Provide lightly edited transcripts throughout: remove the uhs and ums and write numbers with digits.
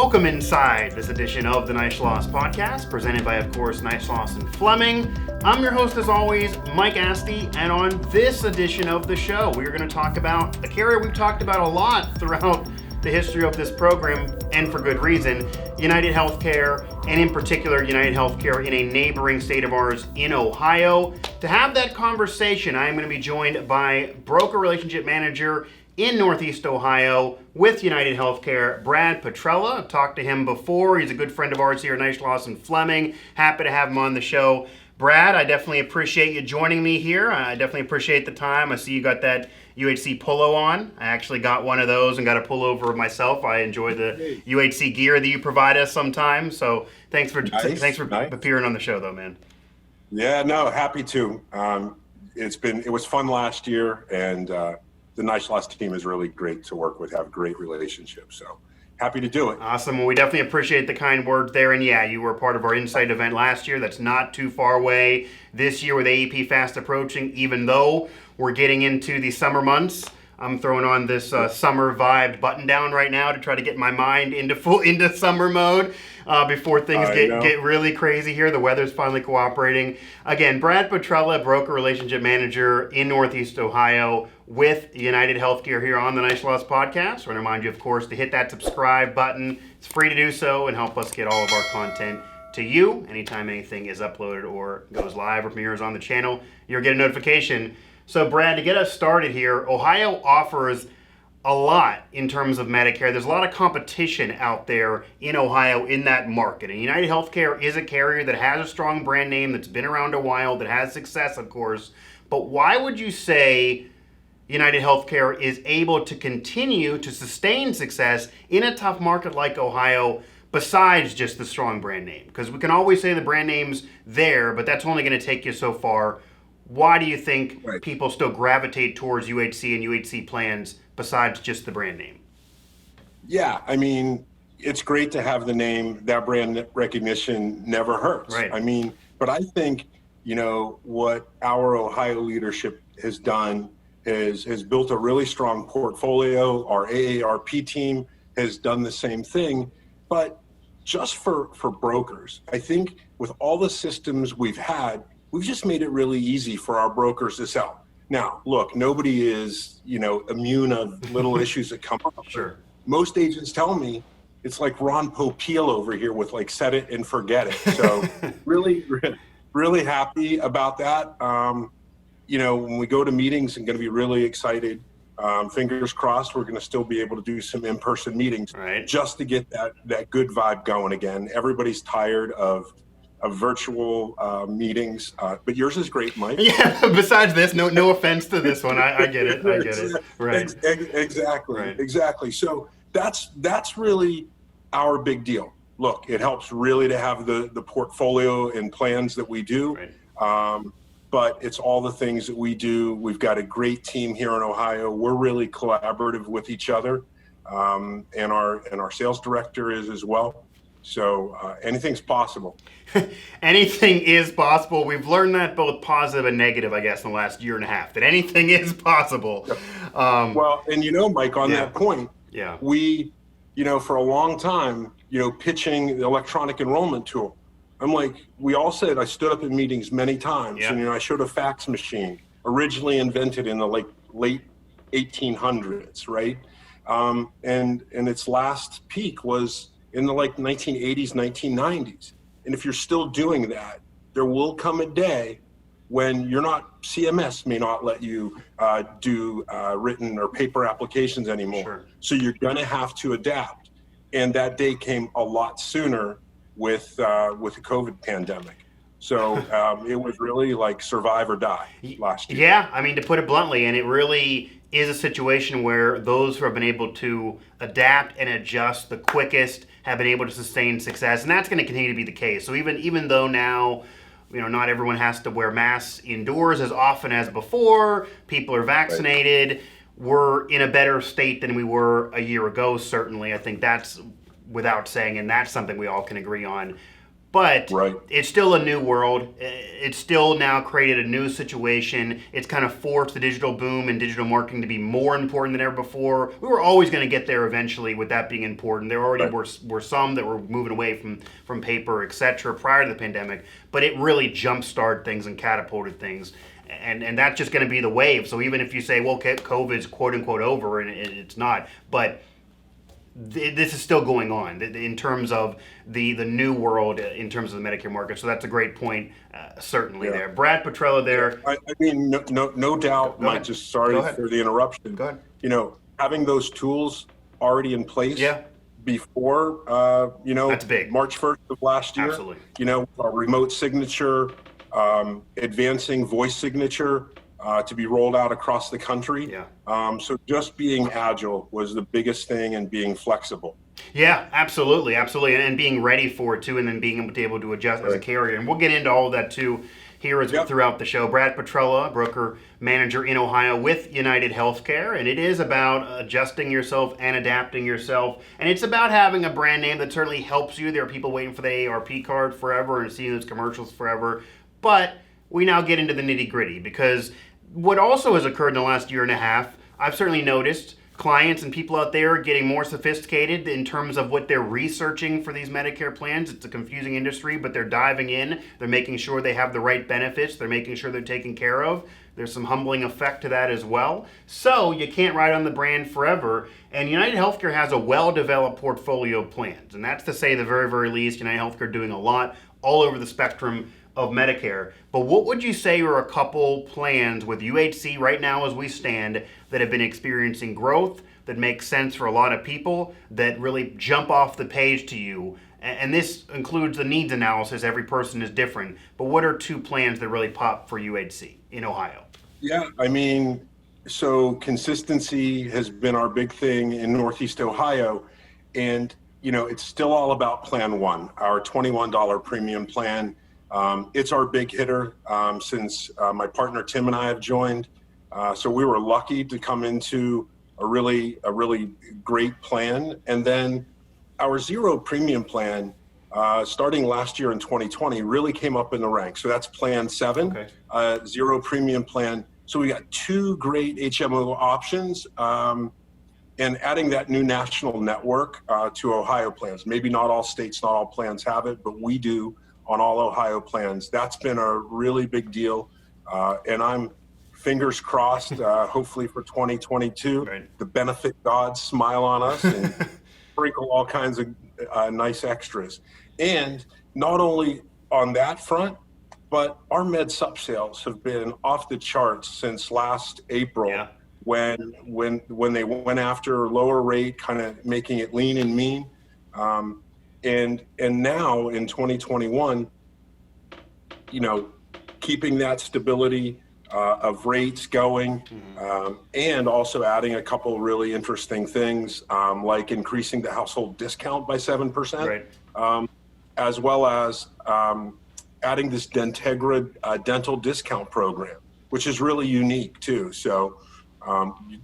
Welcome inside this edition of the Neishloss Podcast, presented by, of course, Neishloss and Fleming. I'm your host, as always, Mike Asti, and on this edition of the show, we are going to talk about a carrier we've talked about a lot throughout the history of this program, and for good reason, UnitedHealthcare, and in particular, UnitedHealthcare in a neighboring state of ours in Ohio. To have that conversation, I am going to be joined by broker relationship manager in Northeast Ohio with UnitedHealthcare, Brad Petrella. I've talked to him before. He's a good friend of ours here at Neishloss and Fleming. Happy to have him on the show. Brad, I definitely appreciate you joining me here. I definitely appreciate the time. I see you got that UHC polo on. I actually got one of those and got a pullover myself. I enjoy the UHC gear that you provide us sometimes. So thanks for appearing on the show, though, man. Yeah, no, happy to. It was fun last year, and the Neishloss team is really great to work with, have great relationships. So happy to do it. Awesome. Well, we definitely appreciate the kind words there. And yeah, you were part of our Insight event last year. That's not too far away this year with AEP fast approaching, even though we're getting into the summer months. I'm throwing on this summer vibed button down right now to try to get my mind into summer mode before things get really crazy here. The weather's finally cooperating. Again, Brad Petrella, broker relationship manager in Northeast Ohio with UnitedHealthcare here on the Neishloss Podcast. I want to remind you, of course, to hit that subscribe button. It's free to do so and help us get all of our content to you. Anytime anything is uploaded or goes live or premieres on the channel, you'll get a notification. So, Brad, to get us started here, Ohio offers a lot in terms of Medicare. There's a lot of competition out there in Ohio in that market. And UnitedHealthcare is a carrier that has a strong brand name, that's been around a while, that has success, of course. But why would you say UnitedHealthcare is able to continue to sustain success in a tough market like Ohio, besides just the strong brand name? Because we can always say the brand name's there, but that's only going to take you so far. Why do you think people still gravitate towards UHC and UHC plans besides just the brand name? Yeah, I mean, it's great to have the name. That brand recognition never hurts. Right. I mean, but I think, what our Ohio leadership has done has built a really strong portfolio. Our AARP team has done the same thing. But just for brokers, I think with all the systems we've had, we've just made it really easy for our brokers to sell. Now, look, nobody is, immune of little issues that come up. Sure. Most agents tell me it's like Ron Popeil over here with like set it and forget it. So really, really happy about that. When we go to meetings, I'm going to be really excited. Fingers crossed, we're going to still be able to do some in-person meetings just to get that good vibe going again. Everybody's tired of virtual meetings, but yours is great, Mike. Yeah. Besides this, no offense to this one. I get it. I get it. Right. Exactly. Right. Exactly. So that's really our big deal. Look, it helps really to have the portfolio and plans that we do. Right. But it's all the things that we do. We've got a great team here in Ohio. We're really collaborative with each other, and our sales director is as well. So anything's possible. Anything is possible. We've learned that both positive and negative, I guess, in the last year and a half, that anything is possible. Well, and Mike, on that point, we, for a long time, pitching the electronic enrollment tool. I'm like, we all said, I stood up in meetings many times, and I showed a fax machine, originally invented in the late 1800s, right? And its last peak was in the 1980s, 1990s. And if you're still doing that, there will come a day when CMS may not let you do written or paper applications anymore. Sure. So you're going to have to adapt. And that day came a lot sooner with the COVID pandemic. So it was really like survive or die last year. Yeah, I mean, to put it bluntly, and it really is a situation where those who have been able to adapt and adjust the quickest have been able to sustain success, and that's going to continue to be the case. So even though now, not everyone has to wear masks indoors as often as before, people are vaccinated, we're in a better state than we were a year ago, certainly. I think that's without saying, and that's something we all can agree on. But right. It's still a new world. It's still now created a new situation. It's kind of forced the digital boom and digital marketing to be more important than ever before. We were always going to get there eventually with that being important. There already were some that were moving away from paper, etc. prior to the pandemic, but it really jump-started things and catapulted things. And that's just going to be the wave. So even if you say, well, COVID's quote-unquote over, and it's not, but this is still going on in terms of the new world in terms of the Medicare market. So that's a great point, certainly there. Brad Petrella there. I mean, no doubt, Mike, just sorry for the interruption. Go ahead. Having those tools already in place before, that's big. March 1st of last year. Absolutely. Our remote signature, advancing voice signature, to be rolled out across the country. So just being agile was the biggest thing, and being flexible. Yeah, absolutely. And being ready for it too, and then being able to adjust as a carrier. And we'll get into all of that too here throughout the show. Brad Petrella, broker manager in Ohio with UnitedHealthcare, and it is about adjusting yourself and adapting yourself. And it's about having a brand name that certainly helps you. There are people waiting for the AARP card forever and seeing those commercials forever. But we now get into the nitty-gritty, because what also has occurred in the last year and a half, I've certainly noticed clients and people out there getting more sophisticated in terms of what they're researching for these Medicare plans. It's a confusing industry, but they're diving in. They're making sure they have the right benefits. They're making sure they're taken care of. There's some humbling effect to that as well. So you can't ride on the brand forever. And UnitedHealthcare has a well-developed portfolio of plans. And that's to say the very, very least. UnitedHealthcare doing a lot all over the spectrum of Medicare. But what would you say are a couple plans with UHC right now as we stand that have been experiencing growth, that make sense for a lot of people, that really jump off the page to you? And this includes the needs analysis. Every person is different. But what are two plans that really pop for UHC in Ohio? Yeah, I mean, so consistency has been our big thing in Northeast Ohio. And, it's still all about Plan 1, our $21 premium plan. It's our big hitter since my partner Tim and I have joined. So we were lucky to come into a really great plan. And then our zero premium plan, starting last year in 2020, really came up in the ranks. So that's Plan 7, zero premium plan. So we got two great HMO options, and adding that new national network to Ohio plans. Maybe not all states, not all plans have it, but we do on all Ohio plans. That's been a really big deal. And I'm fingers crossed, hopefully for 2022, the benefit gods smile on us and sprinkle all kinds of nice extras. And not only on that front, but our med sup sales have been off the charts since last April, when they went after lower rate, kind of making it lean and mean. And now in 2021, keeping that stability of rates going, and also adding a couple really interesting things, like increasing the household discount by 7%, as well as adding this Dentegra dental discount program, which is really unique too. So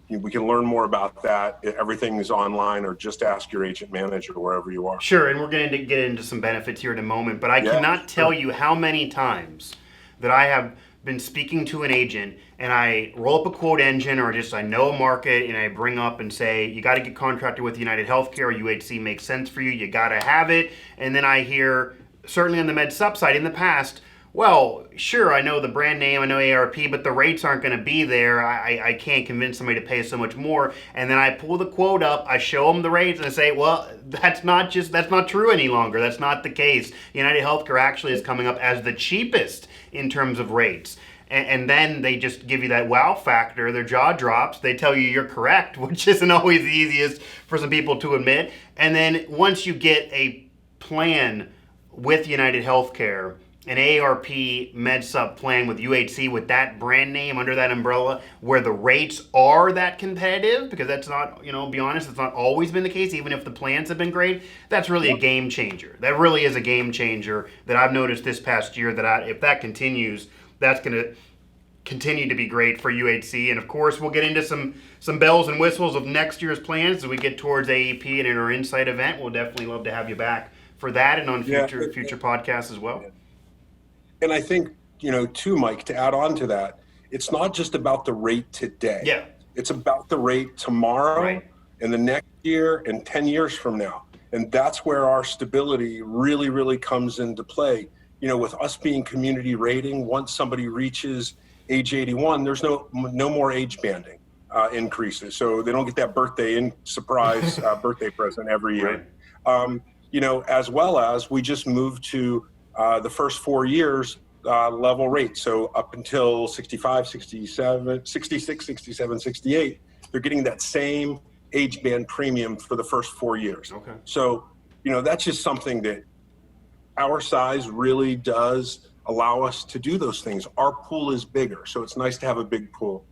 we can learn more about that. Everything is online, or just ask your agent manager wherever you are. Sure, and we're going to get into some benefits here in a moment, but I cannot tell you how many times that I have been speaking to an agent and I roll up a quote engine, or just I know a market, and I bring up and say, you got to get contracted with UnitedHealthcare, UHC makes sense for you, you got to have it. And then I hear, certainly on the med sup side in the past, well, sure, I know the brand name, I know AARP, but the rates aren't going to be there. I can't convince somebody to pay so much more. And then I pull the quote up, I show them the rates, and I say, well, that's not true any longer. That's not the case. UnitedHealthcare actually is coming up as the cheapest in terms of rates. And then they just give you that wow factor. Their jaw drops. They tell you you're correct, which isn't always the easiest for some people to admit. And then once you get a plan with UnitedHealthcare, an AARP med sup plan with UHC with that brand name under that umbrella, where the rates are that competitive, because that's not, be honest, it's not always been the case, even if the plans have been great. That's really a game changer. That really is a game changer that I've noticed this past year, that if that continues, that's going to continue to be great for UHC. And of course, we'll get into some bells and whistles of next year's plans as we get towards AEP and in our Insight event. We'll definitely love to have you back for that and on future podcasts as well. And I think, too, Mike, to add on to that, it's not just about the rate today. Yeah. It's about the rate tomorrow and the next year and 10 years from now. And that's where our stability really, really comes into play. With us being community rating, once somebody reaches age 81, there's no more age banding increases. So they don't get that surprise birthday present every year. Right. As well as we just moved to the first 4 years level rate. So up until 65, 67, 66, 67, 68, they're getting that same age band premium for the first 4 years. Okay. So, that's just something that our size really does allow us to do those things. Our pool is bigger, so it's nice to have a big pool.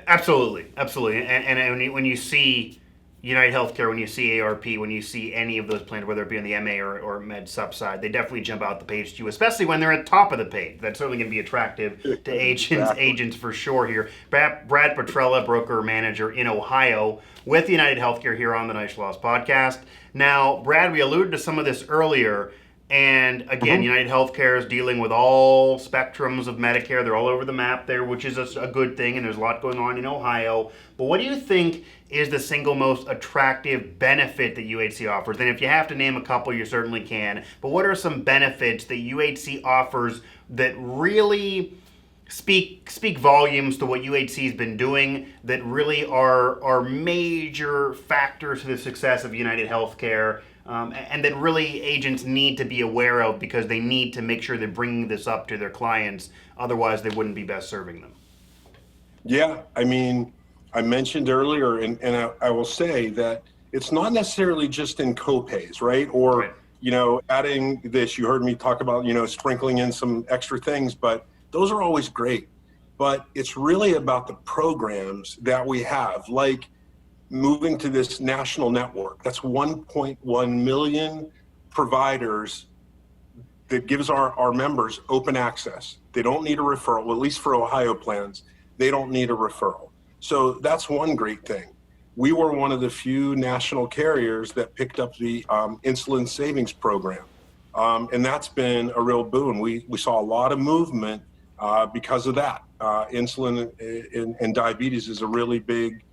Absolutely. And when you see UnitedHealthcare, when you see ARP, when you see any of those plans, whether it be on the MA or Med Sup side, they definitely jump out the page to you, especially when they're at the top of the page. That's certainly going to be attractive to agents for sure here. Brad Petrella, broker manager in Ohio with UnitedHealthcare here on the Neishloss Podcast. Now, Brad, we alluded to some of this earlier. And again, UnitedHealthcare is dealing with all spectrums of Medicare. They're all over the map there, which is a good thing, and there's a lot going on in Ohio. But what do you think is the single most attractive benefit that UHC offers? And if you have to name a couple, you certainly can. But what are some benefits that UHC offers that really speak volumes to what UHC has been doing, that really are major factors to the success of UnitedHealthcare? And that really agents need to be aware of because they need to make sure they're bringing this up to their clients. Otherwise, they wouldn't be best serving them. Yeah, I mean, I mentioned earlier, and I will say that it's not necessarily just in copays, right? Or, adding this, you heard me talk about, sprinkling in some extra things, but those are always great. But it's really about the programs that we have, like moving to this national network. That's 1.1 million providers that gives our members open access. They don't need a referral, at least for Ohio plans, they don't need a referral. So that's one great thing. We were one of the few national carriers that picked up the insulin savings program. And that's been a real boon. We saw a lot of movement because of that. Insulin and diabetes is a really big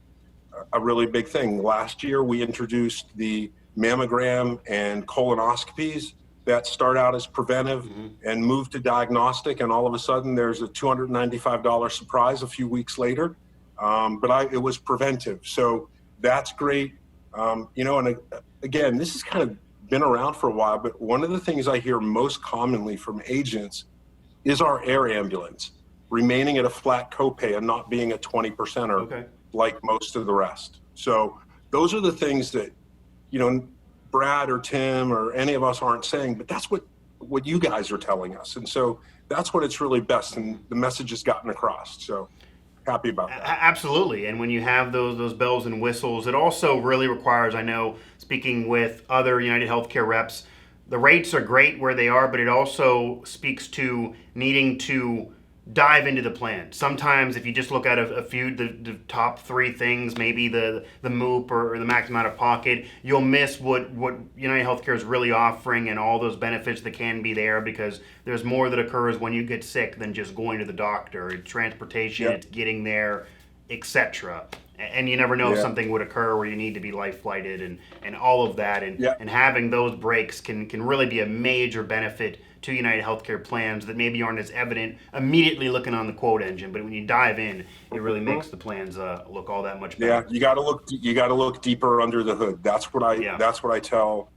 thing. Last year, we introduced the mammogram and colonoscopies that start out as preventive and move to diagnostic, and all of a sudden there's a $295 surprise a few weeks later. But it was preventive, so that's great. And again, this has kind of been around for a while, but one of the things I hear most commonly from agents is our air ambulance remaining at a flat copay and not being a 20%er. Like most of the rest. So those are the things that, Brad or Tim or any of us aren't saying, but that's what you guys are telling us. And so that's what it's really best. And the message has gotten across. So happy about that. Absolutely. And when you have those bells and whistles, it also really requires, I know, speaking with other UnitedHealthcare reps, the rates are great where they are, but it also speaks to needing to dive into the plan. Sometimes if you just look at a few, the top three things, maybe the MOOP or the maximum out of pocket, you'll miss what UnitedHealthcare is really offering and all those benefits that can be there, because there's more that occurs when you get sick than just going to the doctor. It's transportation, it's getting there, etc. And you never know if something would occur where you need to be life flighted and all of that. And having those breaks can really be a major benefit to UnitedHealthcare plans that maybe aren't as evident immediately looking on the quote engine, but when you dive in, it really makes the plans look all that much better. Yeah, you got to look deeper under the hood. That's what I tell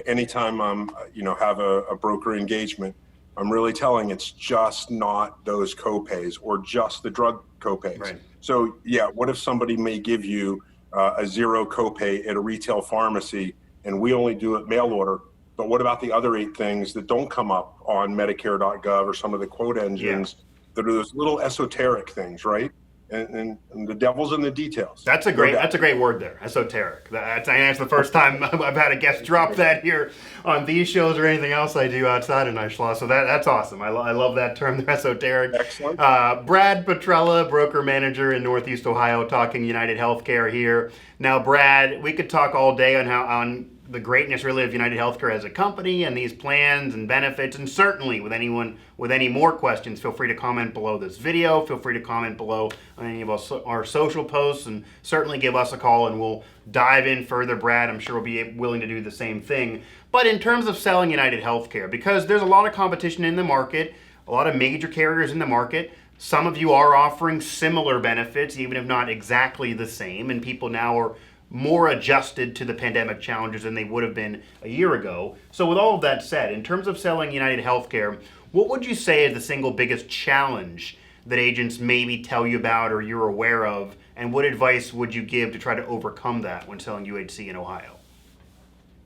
anytime I'm have a broker engagement. I'm really telling it's just not those copays or just the drug copays. Right. So what if somebody may give you a zero copay at a retail pharmacy and we only do it mail order? But what about the other 8 things that don't come up on Medicare.gov or some of the quote engines that are those little esoteric things, right? And the devil's in the details. That's a great word there, esoteric. That's the first time I've had a guest drop that here on these shows or anything else I do outside of Neishloss. So that's awesome. I love that term, esoteric. Excellent. Brad Petrella, broker manager in Northeast Ohio, talking UnitedHealthcare here. Now, Brad, we could talk all day on the greatness really of UnitedHealthcare as a company and these plans and benefits. And certainly with anyone with any more questions, feel free to comment below this video. Feel free to comment below on any of our social posts, and certainly give us a call and we'll dive in further. Brad, I'm sure, will be willing to do the same thing. But in terms of selling UnitedHealthcare, because there's a lot of competition in the market, a lot of major carriers in the market, some of you are offering similar benefits, even if not exactly the same, and people now are more adjusted to the pandemic challenges than they would have been a year ago. So with all of that said, in terms of selling UnitedHealthcare, what would you say is the single biggest challenge that agents maybe tell you about or you're aware of, and what advice would you give to try to overcome that when selling UHC in Ohio?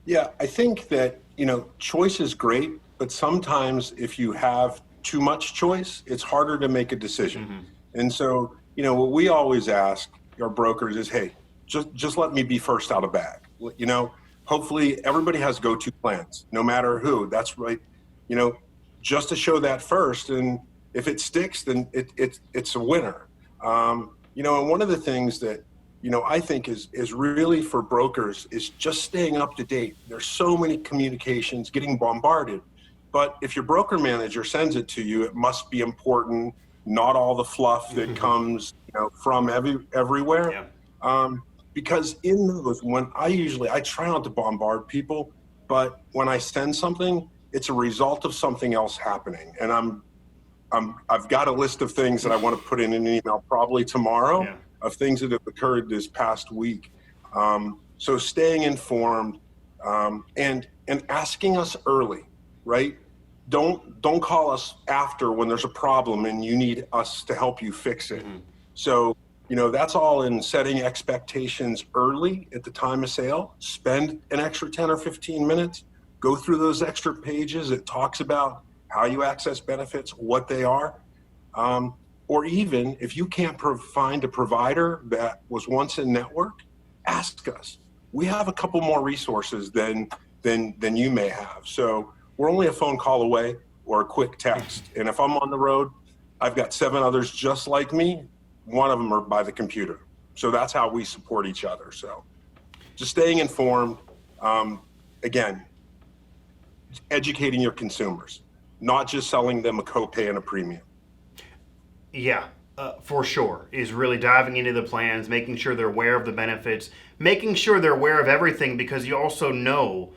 Yeah, I think that, choice is great, but sometimes if you have too much choice, it's harder to make a decision. Mm-hmm. And so, what we always ask our brokers is, hey, just let me be first out of bag. Hopefully everybody has go-to plans, no matter who. That's right. Just to show that first, and if it sticks, then it's a winner. And one of the things that I think is really for brokers is just staying up to date. There's so many communications, getting bombarded. But if your broker manager sends it to you, it must be important. Not all the fluff that comes, from everywhere. Yeah. Because in those, I try not to bombard people, but when I send something, it's a result of something else happening. And I've got a list of things that I want to put in an email probably tomorrow. Yeah. Of things that have occurred this past week. So staying informed and asking us early, right? Don't call us after when there's a problem and you need us to help you fix it. Mm-hmm. So, that's all in setting expectations early at the time of sale. Spend an extra 10 or 15 minutes, go through those extra pages. It talks about how you access benefits, what they are. Or even if you can't find a provider that was once in network, ask us. We have a couple more resources than you may have. So we're only a phone call away or a quick text. And if I'm on the road, I've got 7 others just like me. One of them are by the computer. So that's how we support each other. So just staying informed, again, educating your consumers, not just selling them a copay and a premium. Yeah, for sure, is really diving into the plans, making sure they're aware of the benefits, making sure they're aware of everything, because you also know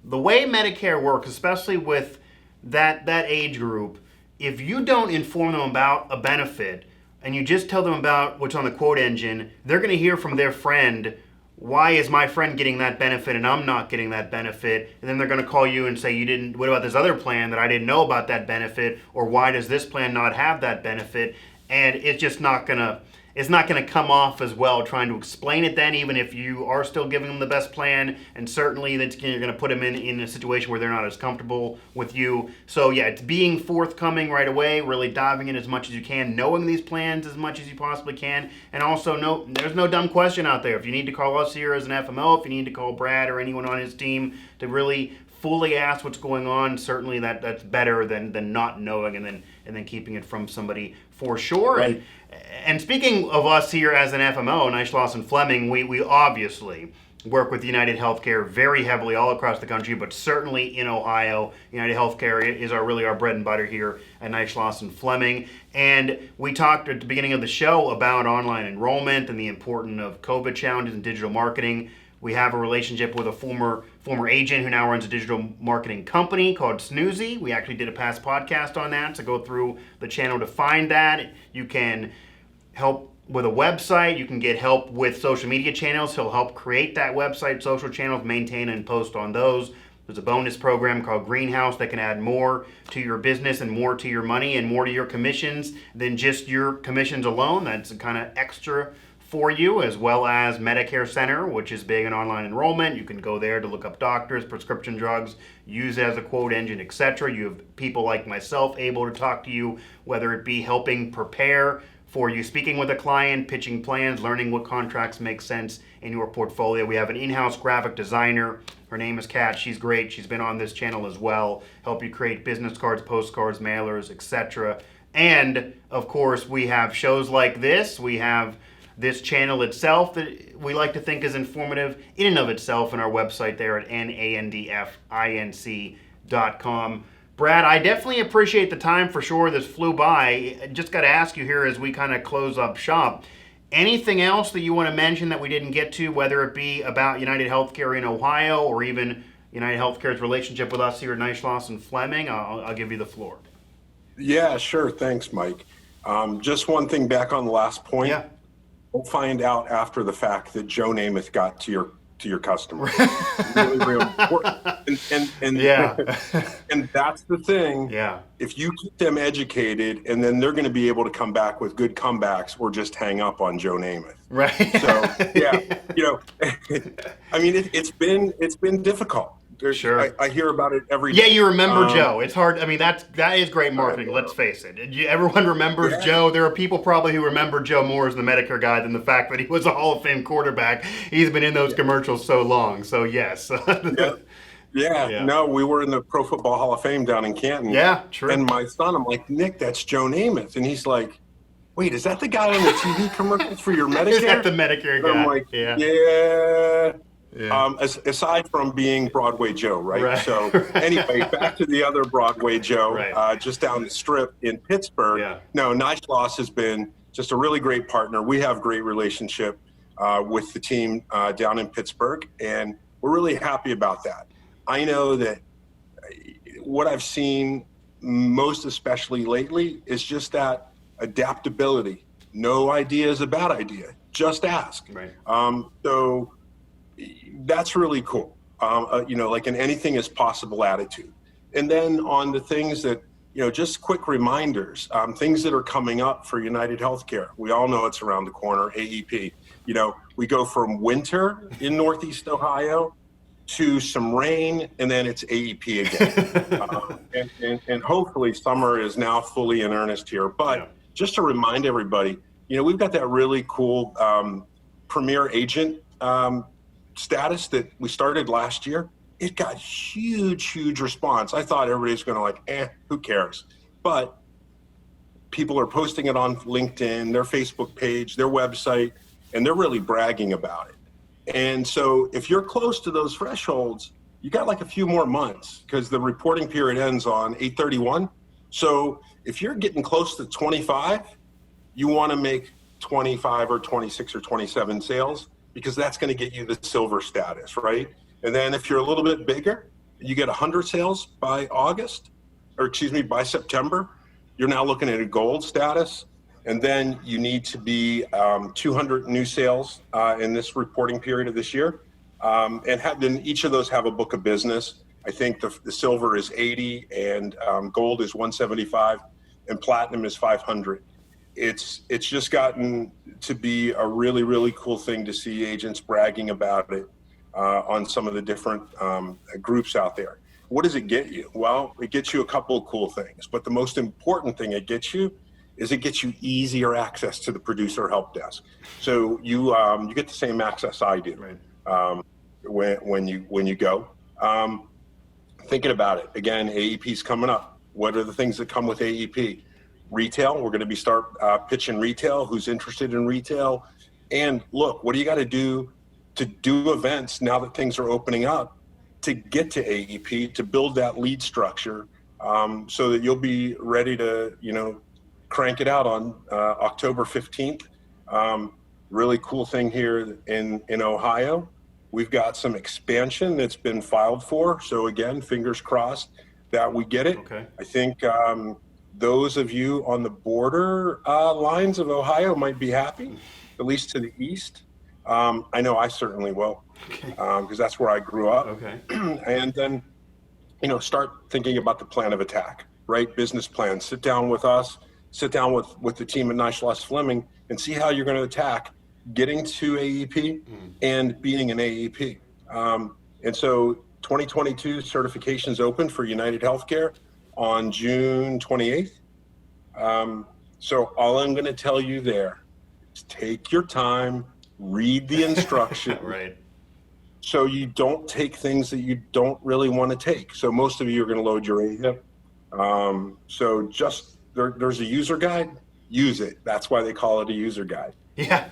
the way Medicare works, especially with that age group, if you don't inform them about a benefit and you just tell them about what's on the quote engine, they're going to hear from their friend, why is my friend getting that benefit and I'm not getting that benefit? And then they're going to call you and say, what about this other plan that I didn't know about that benefit? Or why does this plan not have that benefit? And it's just not going to come off as well trying to explain it then, even if you are still giving them the best plan. And certainly you're going to put them in a situation where they're not as comfortable with you. So yeah, it's being forthcoming right away, really diving in as much as you can, knowing these plans as much as you possibly can. And also, there's no dumb question out there. If you need to call us here as an FMO, if you need to call Brad or anyone on his team to really fully ask what's going on, certainly that's better than not knowing and then keeping it from somebody for sure. Right. And speaking of us here as an FMO, Neishloss Fleming, we obviously work with UnitedHealthcare very heavily all across the country, but certainly in Ohio. UnitedHealthcare is our bread and butter here at Neishloss Fleming. And we talked at the beginning of the show about online enrollment and the importance of COVID challenges and digital marketing. We have a relationship with a former agent who now runs a digital marketing company called Snoozy. We actually did a past podcast on that, so go through the channel to find that. You can help with a website. You can get help with social media channels. He'll help create that website, social channels, maintain and post on those. There's a bonus program called Greenhouse that can add more to your business and more to your money and more to your commissions than just your commissions alone. That's kind of extra for you, as well as Medicare Center, which is big in online enrollment. You can go there to look up doctors, prescription drugs, use it as a quote engine, etc. You have people like myself able to talk to you, whether it be helping prepare for you speaking with a client, pitching plans, learning what contracts make sense in your portfolio. We have an in-house graphic designer. Her name is Kat. She's great. She's been on this channel as well. Help you create business cards, postcards, mailers, etc. And of course, we have shows like this. We have this channel itself that we like to think is informative in and of itself, and our website there at nandfinc.com. Brad, I definitely appreciate the time for sure. This flew by. I just got to ask you here as we kind of close up shop. Anything else that you want to mention that we didn't get to, whether it be about UnitedHealthcare in Ohio or even UnitedHealthcare's relationship with us here at Neishloss and Fleming? I'll give you the floor. Yeah, sure. Thanks, Mike. Just one thing back on the last point. Yeah. We'll find out after the fact that Joe Namath got to your customer. Really, really important. And yeah. And that's the thing. Yeah. If you keep them educated, and then they're going to be able to come back with good comebacks, or just hang up on Joe Namath. Right. So yeah, I mean, it's been difficult. Sure. I hear about it every day. Yeah, you remember Joe. It's hard. I mean, that is great marketing. Let's face it. Everyone remembers Joe. There are people probably who remember Joe more as the Medicare guy than the fact that he was a Hall of Fame quarterback. He's been in those commercials so long. So yes. Yeah. No, we were in the Pro Football Hall of Fame down in Canton. Yeah, true. And my son, I'm like, Nick, that's Joe Namath, and he's like, wait, is that the guy on the TV commercials for your Medicare? Is that the Medicare guy? I'm like, yeah. Aside from being Broadway Joe, right? So anyway, back to the other Broadway Joe, just down the strip in Pittsburgh. Yeah. No, Neishloss has been just a really great partner. We have great relationship with the team down in Pittsburgh, and we're really happy about that. I know that what I've seen most especially lately is just that adaptability. No idea is a bad idea. Just ask. Right. So that's really cool. Like an anything is possible attitude. And then on the things that, just quick reminders, things that are coming up for UnitedHealthcare. We all know it's around the corner, AEP. We go from winter in Northeast Ohio to some rain, and then it's AEP again. And hopefully summer is now fully in earnest here. But just to remind everybody, we've got that really cool premier agent status that we started last year. It got huge response. I thought everybody's going to who cares? But people are posting it on LinkedIn, their Facebook page, their website, and they're really bragging about it. And so if you're close to those thresholds, you got like a few more months because the reporting period ends on 8/31. So if you're getting close to 25, you want to make 25 or 26 or 27 sales, because that's going to get you the silver status, right? And then if you're a little bit bigger, you get 100 sales by by September, you're now looking at a gold status. And then you need to be 200 new sales in this reporting period of this year. And then each of those have a book of business. I think the silver is 80, and gold is 175, and platinum is 500. It's just gotten to be a really, really cool thing to see agents bragging about it on some of the different groups out there. What does it get you? Well, it gets you a couple of cool things, but the most important thing it gets you easier access to the producer help desk. So you get the same access I do when you go. Thinking about it again, AEP's coming up. What are the things that come with AEP? Retail. We're going to start pitching retail. Who's interested in retail? And look, what do you got to do events now that things are opening up to get to AEP, to build that lead structure, so that you'll be ready to crank it out on October 15th. Really cool thing here in Ohio. We've got some expansion that's been filed for. So again, fingers crossed that we get it. Okay. I think those of you on the border lines of Ohio might be happy, at least to the east. I know I certainly will, because that's where I grew up. Okay. And then, start thinking about the plan of attack, right? Business plan. Sit down with us. Sit down with the team at Neishloss Fleming and see how you're going to attack getting to AEP and being an AEP. And so 2022 certifications open for UnitedHealthcare on June 28th. So all I'm going to tell you there is take your time, read the instructions. Right. So you don't take things that you don't really want to take. So most of you are going to load your AHIP. So just there's a user guide, use it. That's why they call it a user guide. Yeah.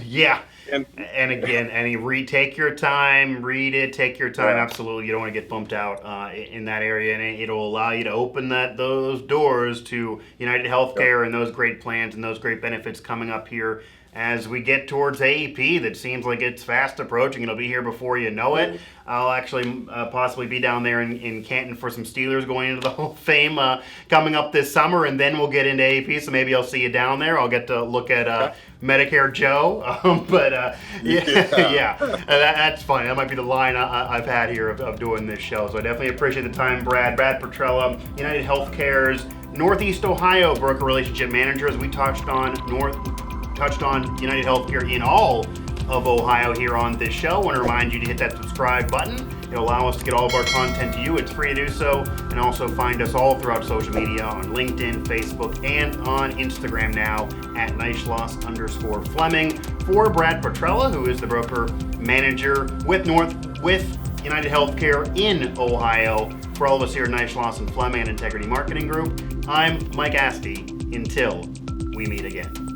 Yeah. And again, take your time, read it, take your time. Yeah. Absolutely. You don't want to get bumped out in that area, and it'll allow you to open those doors to UnitedHealthcare and those great plans and those great benefits coming up here as we get towards AEP. That seems like it's fast approaching. It'll be here before you know it. I'll actually possibly be down there in Canton for some Steelers going into the Hall of Fame coming up this summer, and then we'll get into AEP, so maybe I'll see you down there. I'll get to look at Medicare Joe, that's fine. That might be the line I've had here of doing this show, so I definitely appreciate the time, Brad. Brad Petrella, UnitedHealthcare's Northeast Ohio Broker Relationship Manager, as we touched on UnitedHealthcare in all of Ohio here on this show. I want to remind you to hit that subscribe button. It'll allow us to get all of our content to you. It's free to do so. And also find us all throughout social media on LinkedIn, Facebook, and on Instagram now at Neishloss_Fleming. For Brad Petrella, who is the broker manager with UnitedHealthcare in Ohio. For all of us here at Neishloss and Fleming and Integrity Marketing Group, I'm Mike Asti. Until we meet again.